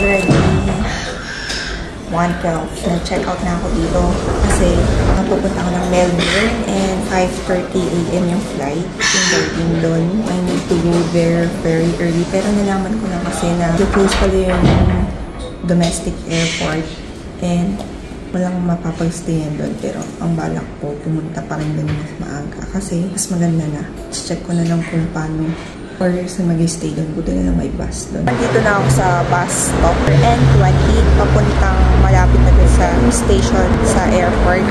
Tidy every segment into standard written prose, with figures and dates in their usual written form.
already 1:12. Na-check out na ako dito kasi napupunta ako ng Melbourne and 5:30 AM yung flight. Yung boarding doon. I need to go there very early. Pero nalaman ko na kasi na close pala yung domestic airport and walang mapapag-stayan doon. Pero ang balak ko, pumunta pa rin doon mas maaga kasi mas maganda na. Check ko na lang kung paano or sa mag-stay doon. Buti na lang may bus doon. Nandito na ako sa bus stop N20 papuntang malapit na doon sa station sa airport.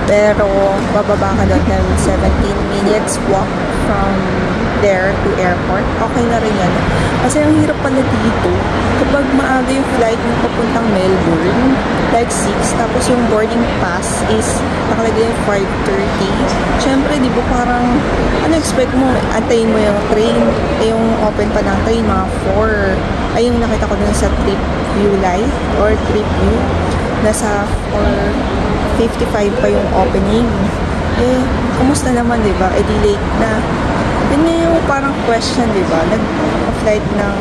Pero bababa ka doon ng 17 minutes walk from there to airport. Okay na rin yan. Kasi ang hirap pala dito kapag maaga yung flight ng papuntang Melbourne, like 6, tapos yung boarding pass is nakalagay yung 5:30. Siyempre, di ba parang ano expect mo? Antayin mo yung train, yung open pa ng train, mga 4. Ay, yung nakita ko dun sa Trip View Live or Trip View. Nasa 4:55 pa yung opening. Eh, kumusta naman, di ba? Eh, di late na. Yun nga yung parang question, di ba? Nag-flight ng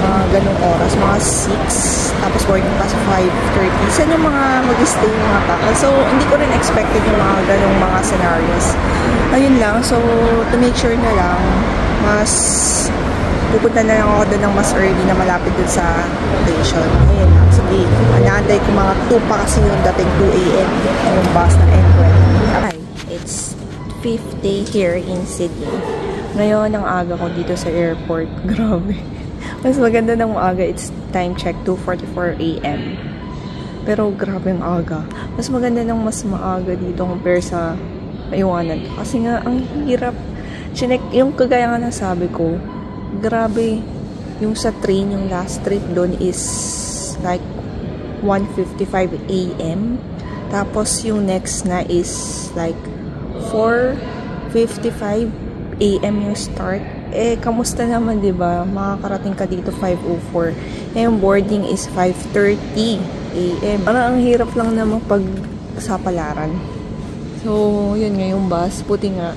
mga ganung oras, mga 6, tapos boarding pass 5:30. Saan yung mga mag-stay yung mga tao? So, hindi ko rin expected yung mga ganung mga scenarios. Ayun lang. So, to make sure na lang, mas pupunta na lang ako doon ng mas early na malapit doon sa station. Ayun lang. Sige, anaantay ko mga 2 pa kasi yung dating 2 AM yung bus ng N20. Hi, it's 5th day here in Sydney. Ngayon, ang aga ko dito sa airport. Grabe. Mas maganda ng maaga. It's time check, 2:44 AM. Pero grabe ang aga. Mas maganda ng mas maaga dito compare sa maiwanan. Kasi nga, ang hirap. Chinek, yung kagaya nga nasabi ko, grabe. Yung sa train, yung last trip doon is like 1:55 AM. Tapos yung next na is like 4:55 AM yung start. Eh, kamusta naman, diba? Makakarating ka dito 5:04. Eh, yung boarding is 5:30 AM. Parang ang hirap lang naman pag sa palaran. So, yun nga yung bus. Puti nga,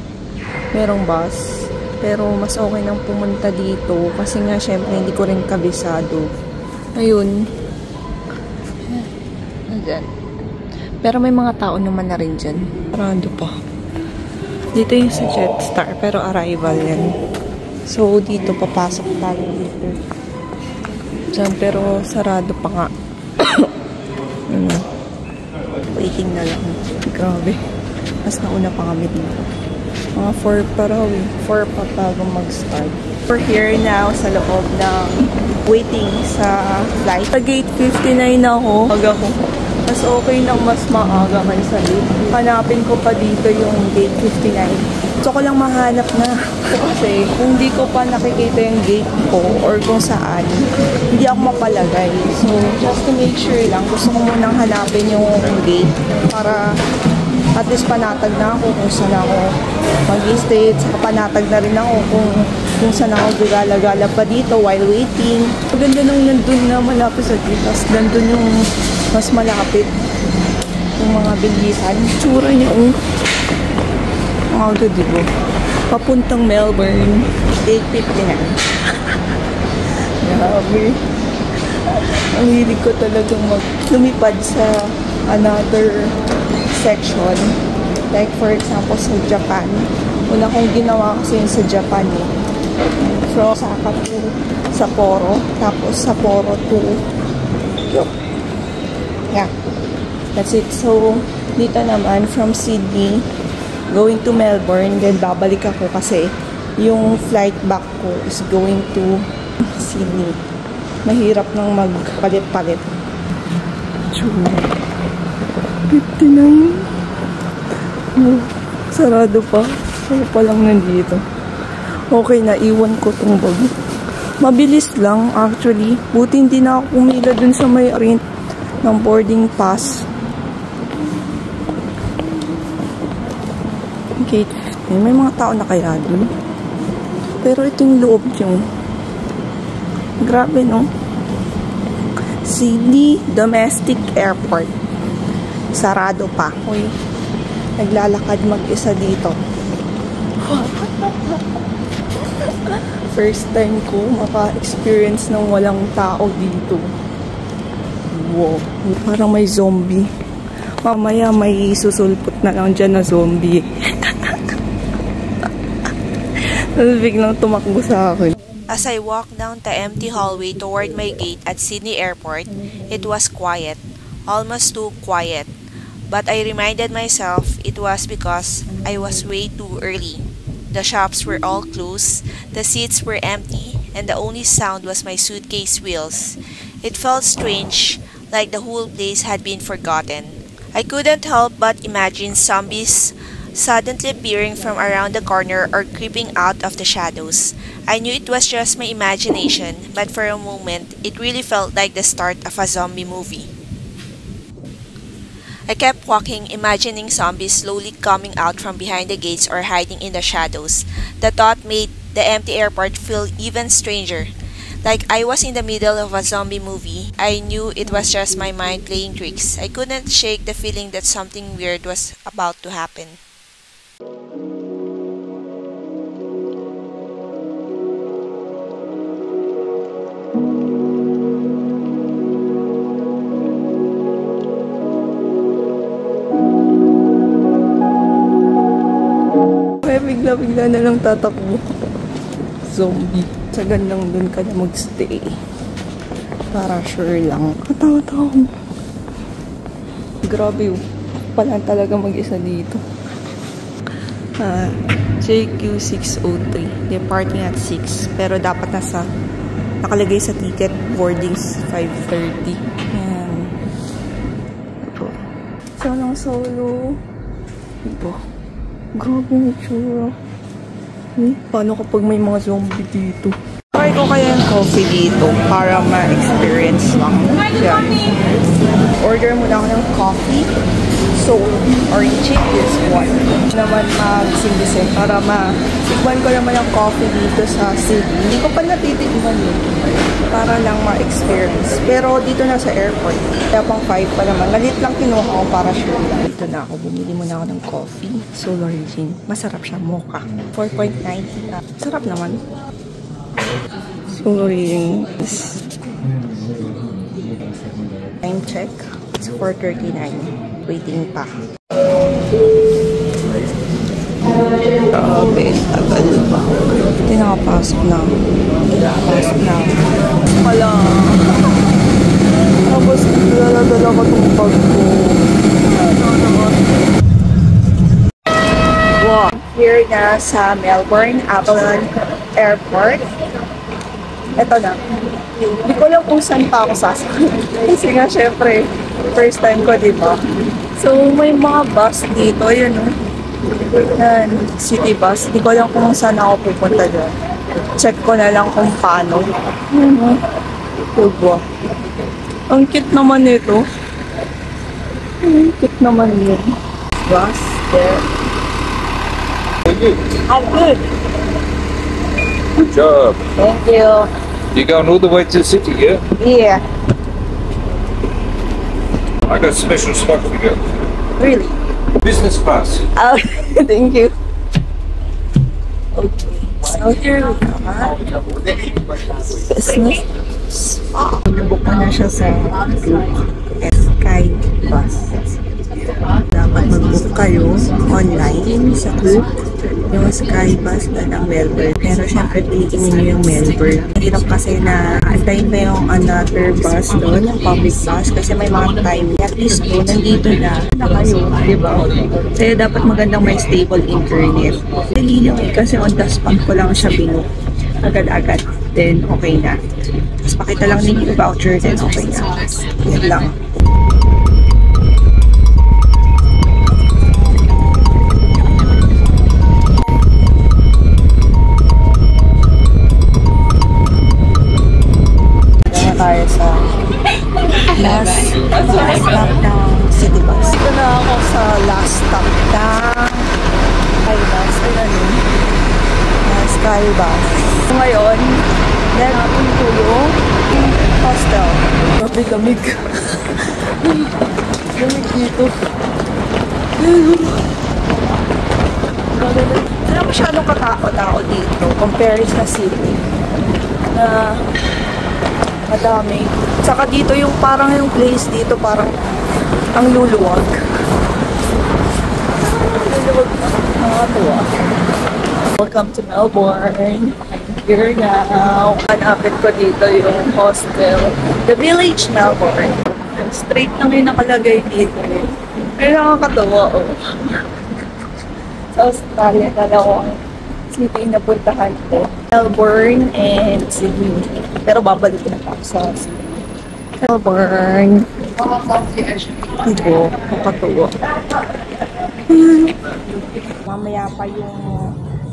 merong bus. Pero, mas okay nang pumunta dito. Kasi nga, syempre, hindi ko rin kabisado. Ayun. Nandyan. Pero may mga tao naman na rin dyan. Parado pa. Dito yung sa Jetstar, pero arrival yan. So, dito, papasok tayo dito. Diyan, pero sarado pa nga. Waiting na lang. Grabe. Mas nauna pa kami dito. Mga 4 pa raw eh. 4 pa bago mag-start. We're here now sa loob ng waiting sa flight. Sa gate 59 ako. Mas okay nang mas maaga kaysa late. Hanapin ko pa dito yung gate 59. Gusto ko lang mahanap na. Kasi kung di ko pa nakikita yung gate ko or kung saan, hindi ako mapalagay. So, just to make sure lang, gusto ko munang hanapin yung gate para at least panatag na ako kung saan ako mag-stay. Saka panatag na rin ako kung saan ako gagala-gala pa dito while waiting. Maganda nung nandun na malapit sa gate. Tapos nandun yung mas malapit yung mga bilisan. Tsura niya ang diba? Papuntang Melbourne 8:59. Grabe. Ang hilig ko talagang lumipad sa another section. Like for example sa Japan. Una kong ginawa kasi yun sa Japan eh. From Osaka to Sapporo. Tapos Sapporo to Tokyo. Yeah. That's it. So, dito naman from Sydney going to Melbourne, then babalik ako kasi yung flight back ko is going to Sydney. Mahirap nang magpalit-palit. 59. No, sarado pa. Ako pa lang nandito. Okay na, iwan ko tong bag. Mabilis lang actually. Buti hindi na ako pumila dun sa may rent ng boarding pass. Gate 15. May mga tao na kaya dun. Pero ito yung loob yung grabe, no? Sydney Domestic Airport. Sarado pa. Uy, naglalakad mag-isa dito. First time ko maka-experience ng walang tao dito. Wow, parang may zombie. Mamaya may susulpot na lang dyan na zombie. Tapos biglang tumakbo sa akin. As I walked down the empty hallway toward my gate at Sydney Airport, it was quiet, almost too quiet. But I reminded myself it was because I was way too early. The shops were all closed, the seats were empty, and the only sound was my suitcase wheels. It felt strange, like the whole place had been forgotten. I couldn't help but imagine zombies suddenly appearing from around the corner or creeping out of the shadows. I knew it was just my imagination, but for a moment, it really felt like the start of a zombie movie. I kept walking, imagining zombies slowly coming out from behind the gates or hiding in the shadows. The thought made the empty airport feel even stranger. Like I was in the middle of a zombie movie. I knew it was just my mind playing tricks. I couldn't shake the feeling that something weird was about to happen. May bigla-bigla na lang tatakbo. Zombie. Sa gandang dun ka na magstay. Para sure lang. Katawa-tawa mo. Grabe yun. Pala talaga mag-isa dito. JQ603. Departing at 6. Pero dapat nakalagay sa ticket boardings 5:30. Yan. Ito. Solo. Ito. Grabe yung itsura. Paano kapag may mga zombie dito? Try ko kaya yung coffee dito para ma-experience lang. Yan. Order muna ako ng coffee. So, orange is one. Naman mag-sindisin para ma-tikman ko naman yung coffee dito sa city. Hindi ko pa natitikman yun. Para lang ma-experience. Pero dito na sa airport. Kaya pang 5 pa naman. Nalit lang kinuha ko para sure lang. Dito na ako. Bumili muna ako ng coffee. Solar Origin. Masarap siya. Mocha. 4.90. Sarap naman. Solar Origin. Time check. It's 4:39. Waiting pa. Grabe, tagal pa. Hindi nakapasok na. Wala. Tapos, dala-dala ko itong bag ko. Wow. Here na sa Melbourne Avalon Airport. Ito na. Hindi ko lang kung saan pa ako sasakay. Kasi nga, syempre, first time ko, diba? So, may mga bus dito, yun, no? Yan, city bus. Hindi ko lang kung saan ako pupunta doon. Check ko na lang kung paano. Yun, no? Diba? Ang cute naman nito. Ang cute naman yun. Bus, there. I'm good. Good job. Thank you. You're going all the way to the city, yeah? Yeah. I got a special spot for you. Really? Business class. Oh, thank you. Okay. So here we are. Business. Book na siya sa Sky Bus. Dapat mag-book kayo online sa Klook. Yung Sky Bus na ng Melbourne. Pero syempre, pilitin niyo yung Melbourne. Hirap kasi na antayin pa yung another bus doon, yung public bus. Kasi may mga time. At least doon, nandito na kayo. Diba? Kaya dapat magandang may stable internet. Dali lang eh, kasi on the spot ko lang siya binook. Agad-agad. Then, okay na. Tapos pakita lang din yung voucher, then okay na. Yan lang. Tayo sa last stop ng city bus. Ito na ako sa last stop ng Sky Bus. Ayan yun. Sky Bus. So ngayon, natin ko yung hostel. Lamig. Lamig dito. Wala masyadong katao-tao dito compared sa city. Na madami. Saka dito yung parang yung place dito parang ang luluwag. Luluwag na. Nakakatuwa. Welcome to Melbourne. Here now. Hanapin ko dito yung hostel. The Village Melbourne. Straight lang yung nakalagay dito. Pero nakakatawa, oh. Sa Australia, dalawang city na puntahan ko. Melbourne and Sydney. Pero babalik na ako sa Sydney. Melbourne. Ito, nakakatawa. Mamaya pa yung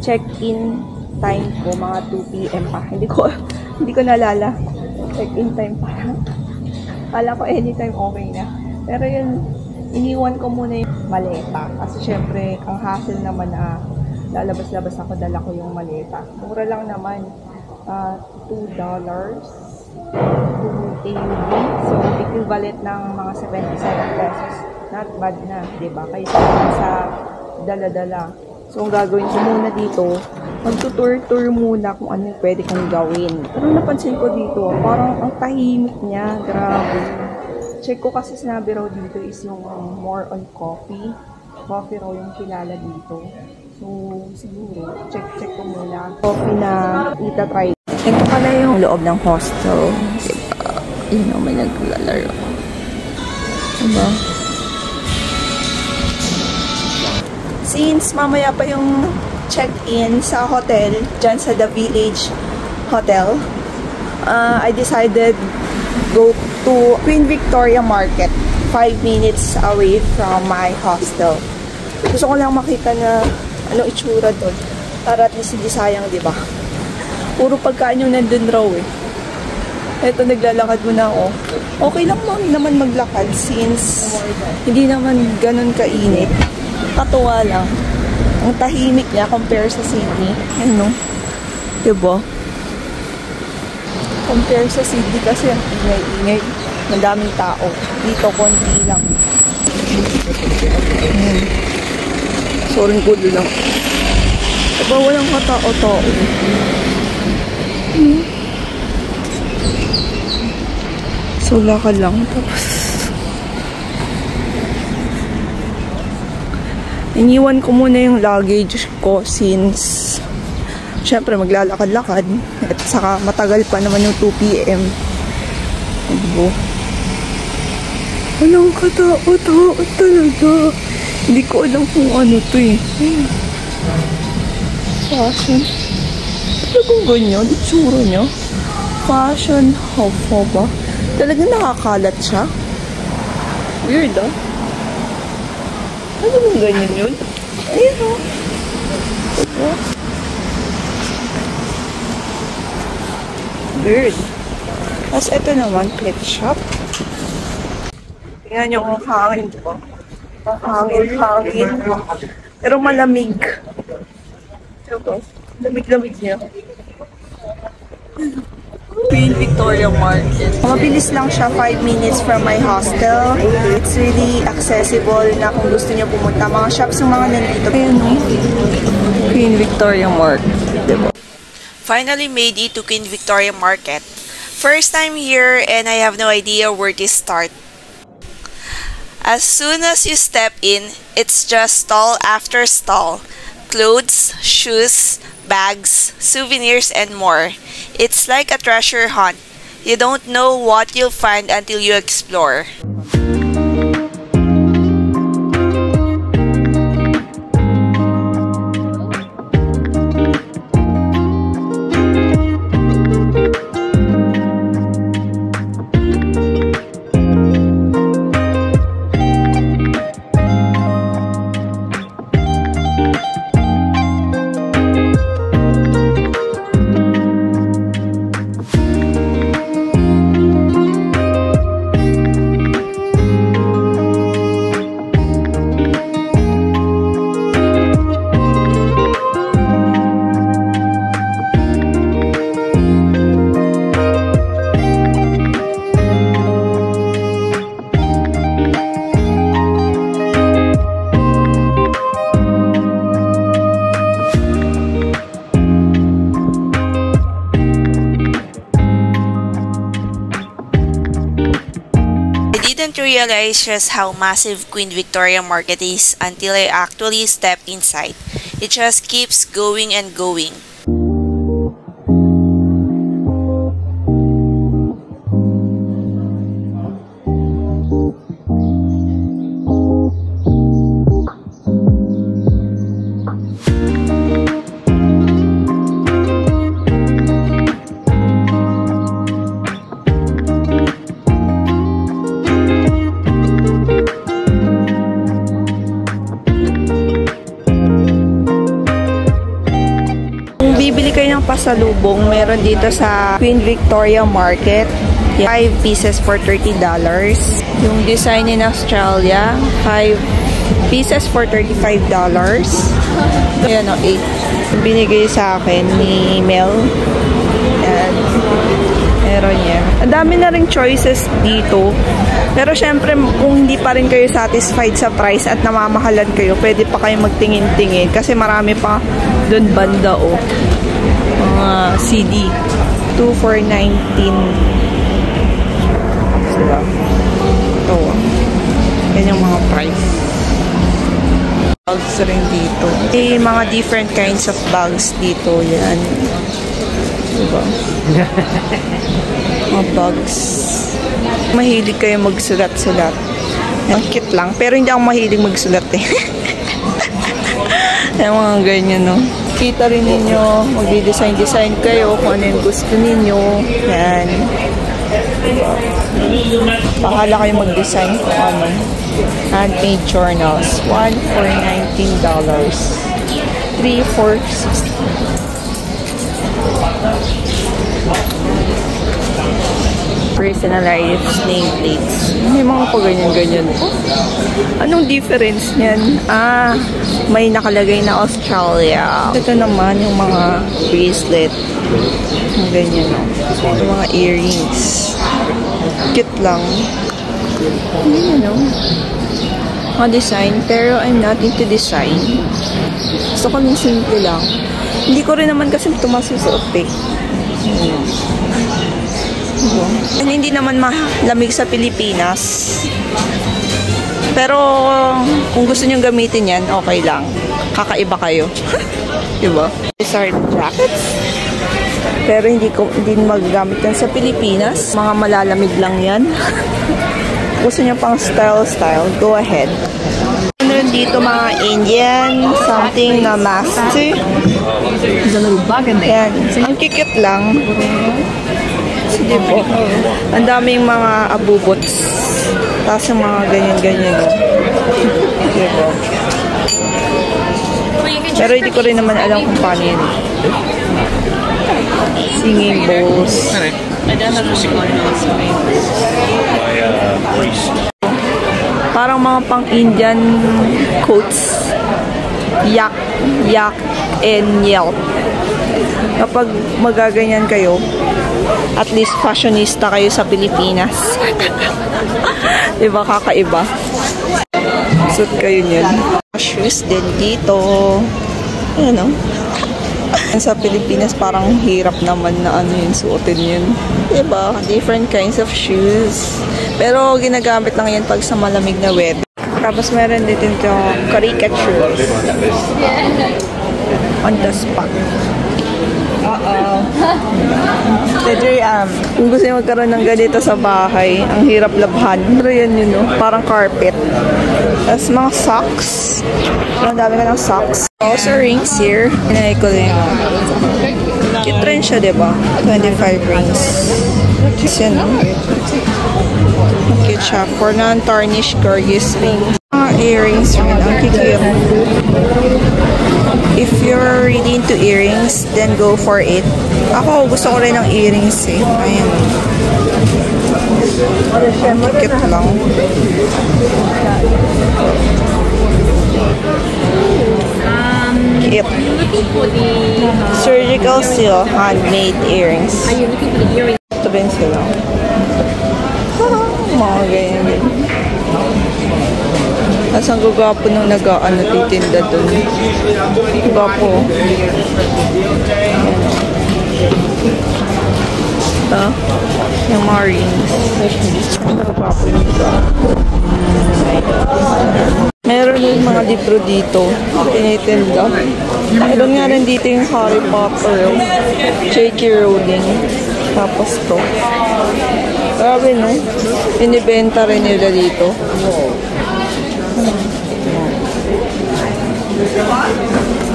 check-in time ko, mga 2 PM pa. Hindi ko naalala. Check-in time pa. Kala ko anytime okay na. Pero yun, iniwan ko muna yung maleta. Kasi syempre, ang hassle naman na lalabas-labas ako, dala ko yung maleta. Mura lang naman. $2 to AUD. So, equivalent ng mga 77 pesos. Not bad na, diba? Kaysa sa dala-dala. So, ang gagawin ko muna dito, magtutur-tour muna kung ano yung pwede kong gawin. Pero napansin ko dito, parang ang tahimik niya. Grabe. Check ko kasi sinabi raw dito is yung more on coffee. Coffee raw yung kilala dito. So, siguro, check ko muna. Coffee na itatry. Ito pala yung loob ng hostel. Diba? Yun know, may naglalaro. Diba? Since mamaya pa yung check-in sa hotel, dyan sa The Village Hotel, I decided go to Queen Victoria Market, 5 minutes away from my hostel. Gusto ko lang makita na anong itsura doon. Para at least hindi sayang, di ba? Puro pagkain yung nandun raw eh. Ito, naglalakad muna ako. Okay lang naman maglakad since hindi naman ganun kainit. Katuwa lang. Ang tahimik niya compare sa Sydney. Ano? Diba? Compare sa Sydney kasi ang ingay-ingay. Madaming tao. Dito, konti lang. Sorry, gulo lang. Diba, walang katao-tao. So, lakad lang. Tapos, iniwan ko muna yung luggage ko since syempre maglalakad-lakad at saka matagal pa naman yung 2 PM. Diba? Walang katao-tao talaga. Hindi ko alam kung ano to eh. Fashion. Talagang ganyan. Itsura niya. Fashion hub ba? Talagang nakakalat siya. Weird ah. Ano bang ganyan yun? Ayun o. Ito. Weird. Tapos ito naman, pet shop. Tingnan nyo kung hangin ko. Hangin. Pero malamig. Ito. Lamig-lamig niya. Queen Victoria Market. Mabilis lang siya, 5 minutes from my hostel. It's really accessible na kung gusto niyo pumunta. Mga shops yung mga nandito. Ayun, Queen Victoria Market. Diba? Finally made it to Queen Victoria Market. First time here and I have no idea where to start. As soon as you step in, it's just stall after stall. Clothes, shoes, bags, souvenirs, and more. It's like a treasure hunt. You don't know what you'll find until you explore. didn't realize just how massive Queen Victoria Market is until I actually stepped inside. It just keeps going and going. Bibili kayo ng pasalubong, meron dito sa Queen Victoria Market. 5 pieces for $30. Yung design in Australia, 5 pieces for $35. Ayan o, 8. Binigay sa akin ni Mel. Ayan. Meron yan. Ang dami na ring choices dito. Pero syempre, kung hindi pa rin kayo satisfied sa price at namamahalan kayo, pwede pa kayo magtingin-tingin. Kasi marami pa doon banda o. Mga CD. 2 for $19. Diba? Ito. Yan yung mga price. Bags rin dito. May mga different kinds of bags dito. Yan. Diba? Mga bags. Mahilig kayo magsulat-sulat. Ang cute lang. Pero hindi ako mahilig magsulat eh. Yung mga ganyan, no? Kita rin ninyo, mag-design-design kayo kung ano yung gusto ninyo. Yan. Bahala kayo mag-design kung ano. Handmade journals. 1 for $19. 3 for $60. Personalized nameplates. May mga paganyan-ganyan po. Anong difference niyan? Ah, may nakalagay na Australia. Ito naman yung mga bracelet. Mga ganyan, no? Ito mga earrings. Cute lang. Ganyan, no? Mga design. Pero I'm not into design. Gusto ko ng simple lang. Hindi ko rin naman kasi tumasusuot eh. And hindi naman malamig sa Pilipinas. Pero kung gusto nyo gamitin yan, okay lang. Kakaiba kayo. Diba? These are jackets. Pero hindi magagamit yan sa Pilipinas. Mga malalamig lang yan. Gusto nyo pang style, go ahead. Meron dito mga Indian, something na master. Yan. Ang kikit lang. Diba? Ang daming mga abubots. Tapos yung mga ganyan-ganyan. Diba? Pero hindi ko rin naman alam kung paano yun. Singing bowls. Parang mga pang-Indian quotes. Yak, yak, and yelp. Kapag magaganyan kayo, at least fashionista kayo sa Pilipinas. Diba, kakaiba? Suit kayo niyan. Shoes din dito. Ano? Sa Pilipinas, parang hirap naman na ano yun, suotin yun. Diba? Different kinds of shoes. Pero ginagamit lang yan pag sa malamig na weather. Tapos meron dito yung caricature. On the spot. Kung gusto nyo magkaroon ng ganito sa bahay, ang hirap labhan. Pero yan yun, no? Parang carpet. Tapos mga socks. Ang dami ka ng socks. Also rings here. Inay ko din. Cute rin siya, diba? 25 rings. Yan, no? Cute siya. For non-tarnished gorgeous rings. Mga earrings rin. Ang kikiyot. If you're really into earrings, then go for it. Ako, gusto ko rin ng earrings eh. Ayan. Cute lang. Cute. Surgical seal, handmade earrings. Ito din sila. Mga ganyan. Tapos ang gagapo nung nag-ano titinda dun. Gagapo. ito. Yung Marines. Meron yung mga libro dito. Tinitinda. Meron nga rin dito yung Harry Potter. J.K. Rowling. Tapos to. Grabe, no? Binibenta rin nila dito.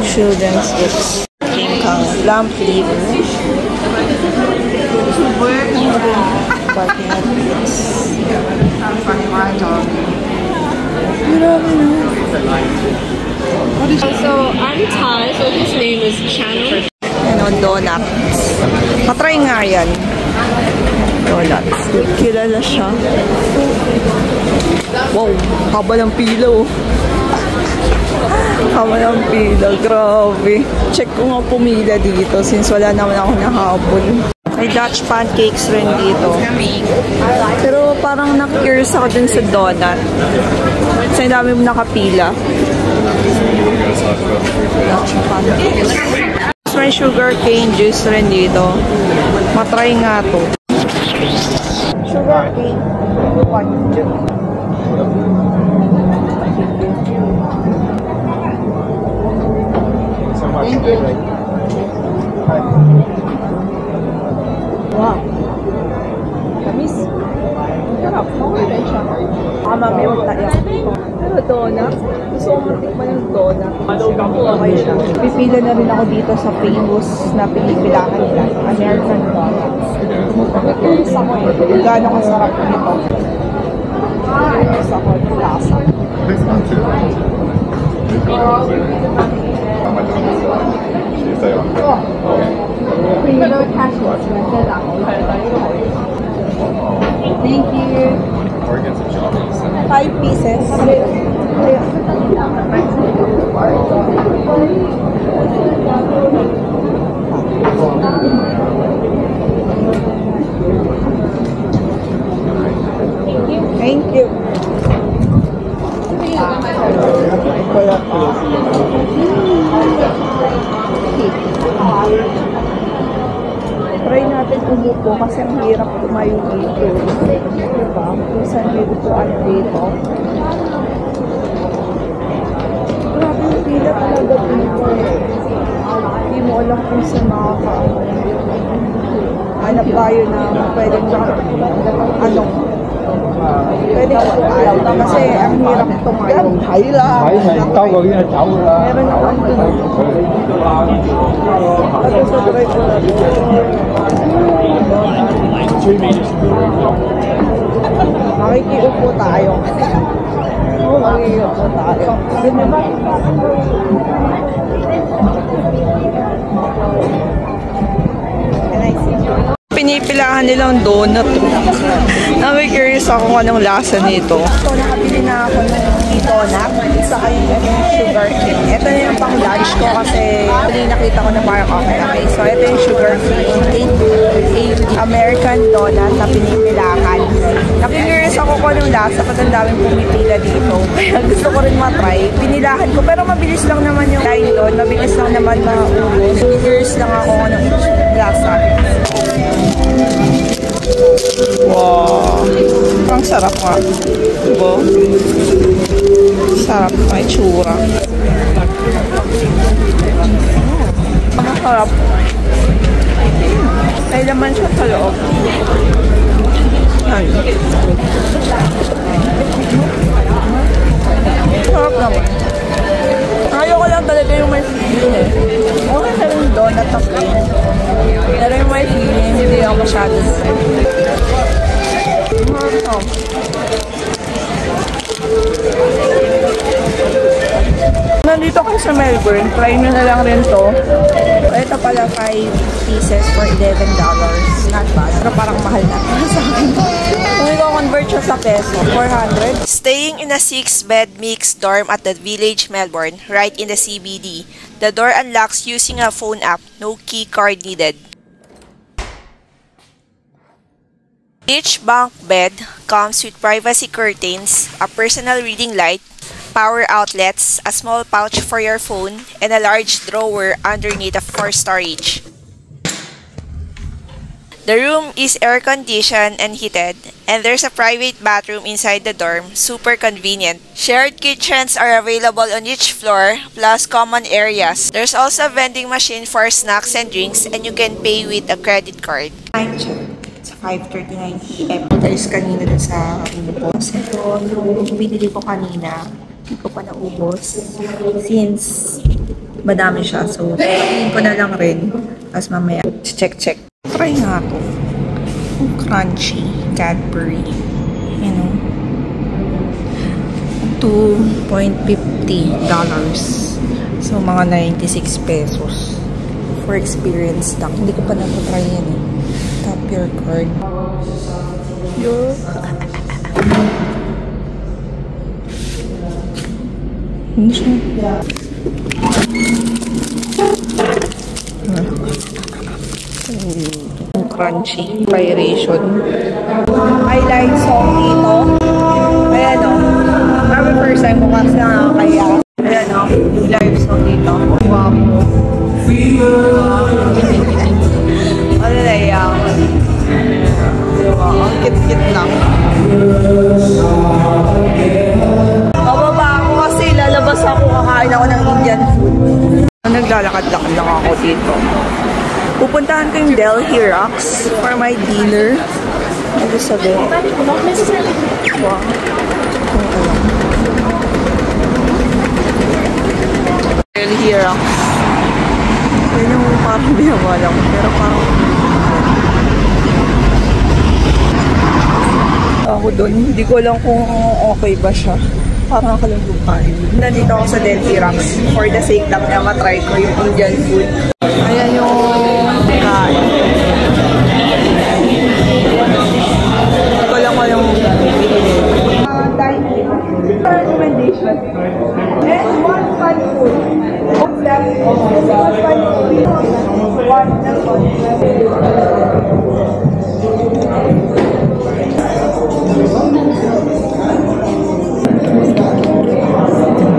Children's books. King Kong. Lamp leader. Parking at books. Grabe, no? So I'm Ty, so his name is Channel. Ano, donut. Matry nga yan. Donuts. Kilala siya. Wow, haba ng pila, oh. Haba ng pila, grabe. Check ko nga pumila dito since wala naman ako nahabol. May Dutch pancakes rin dito. Pero parang na-curious ako dun sa donut. Kasi dami mo nakapila. Dutch pancakes. May sugar cane juice rin dito. Matry nga to. Sugar cane. Thank you. Wow. Tamis. Sarap. Okay rin siya. Mamaya magtayak. Pero donut. Gusto ko matikman yung donut. Okay siya. Pipila na rin ako dito sa famous na pinipilahan nila. American donuts. Curious ako eh. Kung gaano kasarap nito. Curious ako yung lasa. Thank you. 5 pieces. Thank you. Try natin umupo kasi ang hirap tumayo dito. Diba? Minsan dito po dito. Grabe yung pila talaga dito. Hindi mo alam kung saan makakaano. Hanap tayo na pwedeng pwedeng kasi ang hirap tumayo. Meron ako dun. Ito sa drive ko natin. Makikiupo tayo. Makikiupo tayo. Pinipilahan nilang donut. Na-curious ako kung anong lasa nito. Ito, nakabili na ako ng donut. Isa kayo yung sugar cane. Ito na yung pang lunch ko kasi nakita ko na parang okay. So, ito yung sugar cane. American donut na pinipilahan. Na-curious ako kung anong lasa kasi ang daming pumipila dito. Kaya gusto ko rin matry. Pinilahan ko pero mabilis lang naman yung line doon. Mabilis lang naman maubos. Curious lang ako kung anong lasa. Wow. Ang sarap nga. Diba? Sarap. May tsura. Ang sarap. May laman siya sa loob. Yan. Sarap naman. Ayoko lang talaga yung may feeling eh. Okay sa yung donut na plain. Pero yung may feeling, hindi ako masyado sa Nandito kayo sa Melbourne, try nyo na lang rin to. Ito pala 5 pieces for $11. Not bad. Pero parang mahal na sa akin. Kung i-convert siya sa peso, 400. Staying in a 6-bed mixed dorm at the Village, Melbourne, right in the CBD. The door unlocks using a phone app, no key card needed. Each bunk bed comes with privacy curtains, a personal reading light, power outlets, a small pouch for your phone, and a large drawer underneath for storage. The room is air-conditioned and heated, and there's a private bathroom inside the dorm, super convenient. Shared kitchens are available on each floor, plus common areas. There's also a vending machine for snacks and drinks, and you can pay with a credit card. Time check. It's 5:39 PM. Guys, kanina dun sa ubos. Ito, yung binili ko kanina, hindi ko pa naubos. Since madami siya, so tayin ko na lang rin. Tapos mamaya, check. Try nga ito. Crunchy Cadbury. You know, $2.50. So, mga 96 pesos. For experience lang. Hindi ko pa na-try yan eh. Tap your card. Yo. Ano siya? Crunchy vibration. I like song dito. Ayan o. Kami first time ko kasi nakakaya. Ayan o. Live song dito. Wow. Ano na yan? Ang kit-kit lang. Bababa ako kasi lalabas ako, kakain ako ng Indian food. Naglalakad-lakad lang ako dito. Pupuntahan ko yung Delhi Rocks for my dinner. Ano sabi? Wow. Delhi Rocks. Yan yung parang binawala ko. Pero parang ako doon. Hindi ko lang kung okay ba siya. Parang ako lang bukain. Nandito ako sa Delhi Rocks for the sake lang na matry ko yung Indian food. Ayan yung kain. Ito lang ko yung bibili. Dining. Recommendation. And one fun food. One fun food. One fun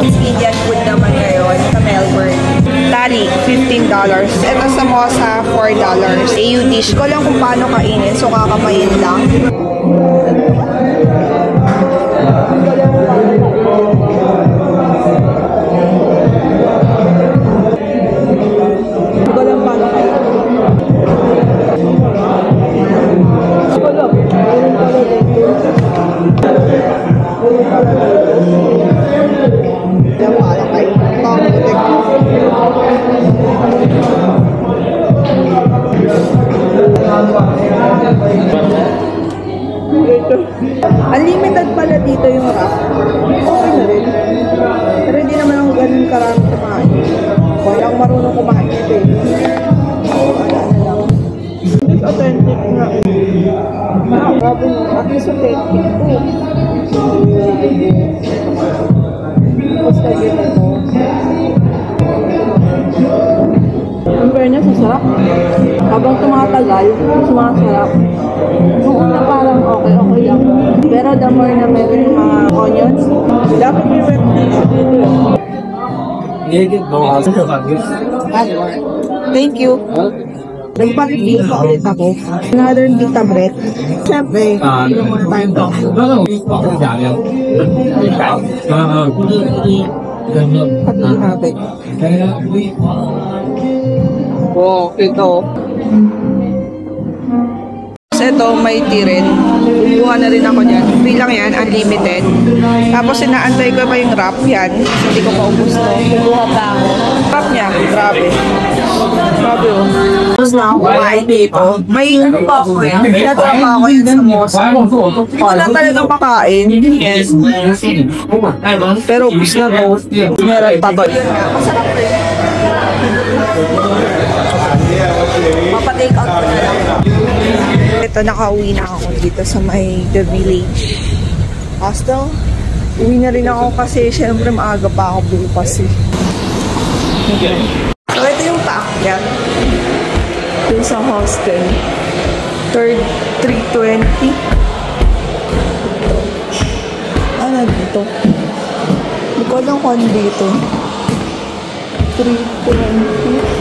Indian food naman ngayon sa Melbourne. Tali, $15. Ito sa Mosa, $4. AU dish. Ko lang kung paano kainin, so kakamayin lang. Ko lang paano kainin. Unlimited pala dito yung wrap. Okay na rin. Pero hindi naman ako ganun karami kumain. Kaya ako marunong kumain ito eh. Wala na lang. It's authentic nga. Grabe mo. At least authentic po. Basta ganito. Ang fairness, masarap. Habang tumatagal, mas masarap. Kung una parang okay lang. Pero the more na meron yung mga onions, dapat may wet dish dito. Thank you. Nagpag-ibig ko ulit ako. Another pita bread. Siyempre, ilang more time to. Pati natin. Wow, ito. So ito, may tea rin. Kukuha na rin ako dyan. Free lang yan, unlimited. Tapos inaantay ko pa yung wrap yan. Hindi ko paubos to. Kukuha pa ako. Wrap niya, grabe. Grabe oh. Tapos na ako kumain dito. May ano pa ako yan. Pinatrapa ako yan sa Mosa. Wala talaga makain. Yes. Pero ubus na to. Meron pa to. Masarap rin. Mapa-take out ko na lang. Ito, nakauwi na ako dito sa may The Village Hostel. Uwi na rin ako kasi syempre maaga pa ako bukas eh. So ito yung paakyat dun sa hostel. 320. Ano dito? Hindi ko alam kung ano dito. 320.